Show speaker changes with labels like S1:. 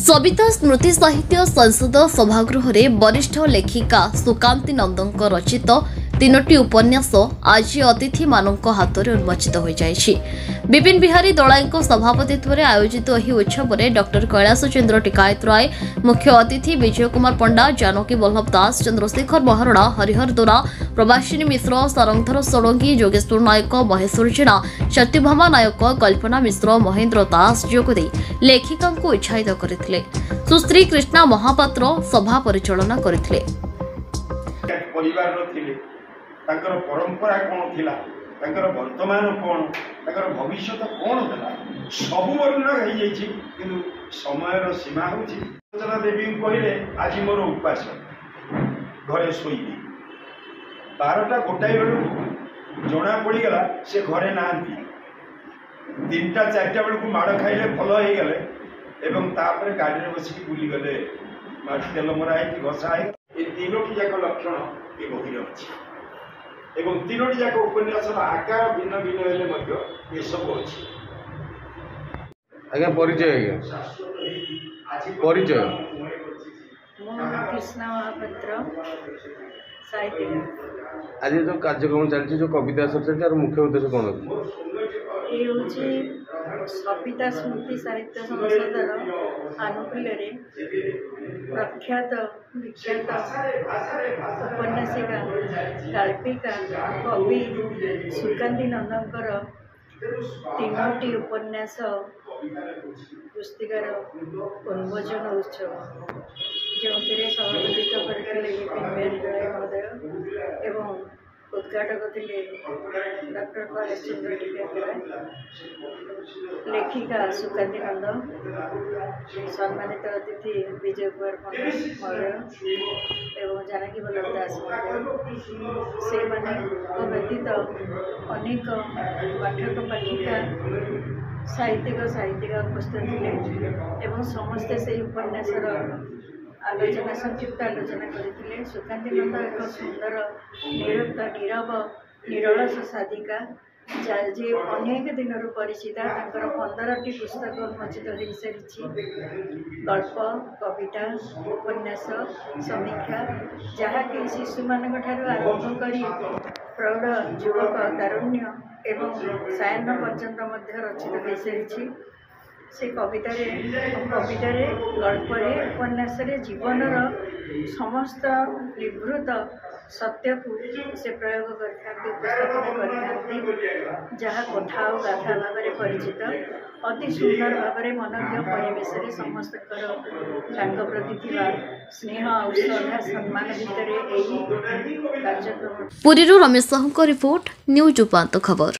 S1: सविता स्मृति साहित्य संसद सभागृह में वरिष्ठ लेखिका सुकांती नंदन रचित तीनोटी उपन्यास आज अतिथि मानक हाथ में उन्मोचित हो जाएगी। विपिन बिहारी दलाई सभापतित्व में आयोजित यह उत्सव में डॉक्टर कैलाश चंद्र टिकायत राय, मुख्य अतिथि विजय कुमार पंडा, जानकी वल्लभ दास, चंद्रशेखर महारणा, हरिहर दोरा, प्रभासिनी मिश्र, सारंगधर षडंगी, जोगेश्वर नायक, महेश्वर जेना, सत्यभामा नायक, कल्पना मिश्र, महेंद्र दास जोगदे लेखिका को उत्साहित करथिले। सुश्री कृष्णा महापात्र सभा परिचालना करथिले।
S2: तांकर परंपरा कौन थिला, तांकर वर्तमान कौन, तांकर भविष्य कौन होला सब वर्णन हो जाइछि, किंतु समयर सीमा होछि। चंद्रा देवी कहले आज मोर उपास घरे सोईबी 12टा गोटाई बेलू जना पड़ी गला से घरे नांती 3टा 4टा बेलू माड़ खाइले भल हो गले एवं तापर गाड़ी में बसिक बुली गले तेल मरा है घसा है। ये तीनोटी जाक लक्षण ये बही अच्छी एवं तीनोटी जाक उपन्यास आकार भिन्न भिन्न हेले मध्य ये सब अच्छी।
S3: आज्ञा परिचय परिचय
S4: कृष्णा महापात्र साहित्य।
S3: आज जो कार्यक्रम चलती जो कविता चलती मुख्य उद्देश्य कौन
S4: ये हूँ सविता स्मृति साहित्य संसदर आनुकूल्य प्रख्यात विख्यात उपन्यासिका गाल्पिका कवि सुकांती नंदनकर तीनोटी उपन्यास पुस्तिकार उन्मोचन उत्सव जो सभापतित्व करते विपिन बिहारी दलाई महोदय एवं उद्घाटक थे डॉक्टर कैलाश चंद्र टिकायत राय, लेखिका सुकांती नंदन, सम्मानित अतिथि विजय कुमार पंडा महोदय एवं जानकी वल्लभ दास महोदय। से व्यतीत अनेक पाठक पाठिका साहित्यिका उपस्थित थे एवं समस्ते से उपन्यासर आलोचना संक्षिप्त आलोचना करते। सुकांती नंदन एक सुंदर नीरव निरलस साधिका जे अनेक दिन परिचिता। 15टी पुस्तक उन्मोचित हो सारी गल्प कविता उपन्यास समीक्षा जहाँकि शिशु मान आरंभ कर प्रौढ़ युवक तारुण्य एवं सायन पर्यंत रचित हो सारी। से कवितारे गल्परे उपन्यास जीवनर समस्त निवृत्त सत्य को से प्रयोग उपस्थापन कर जहाँ कथा और गाथा भाव में परिचित अति सुंदर भाव में मनज्ञ परिवेश समस्त प्रति स्नेह और श्रद्धा सम्मान भितर यही कार्यक्रम।
S1: पुरी रमेश साहू रिपोर्ट न्यूज उपांत खबर।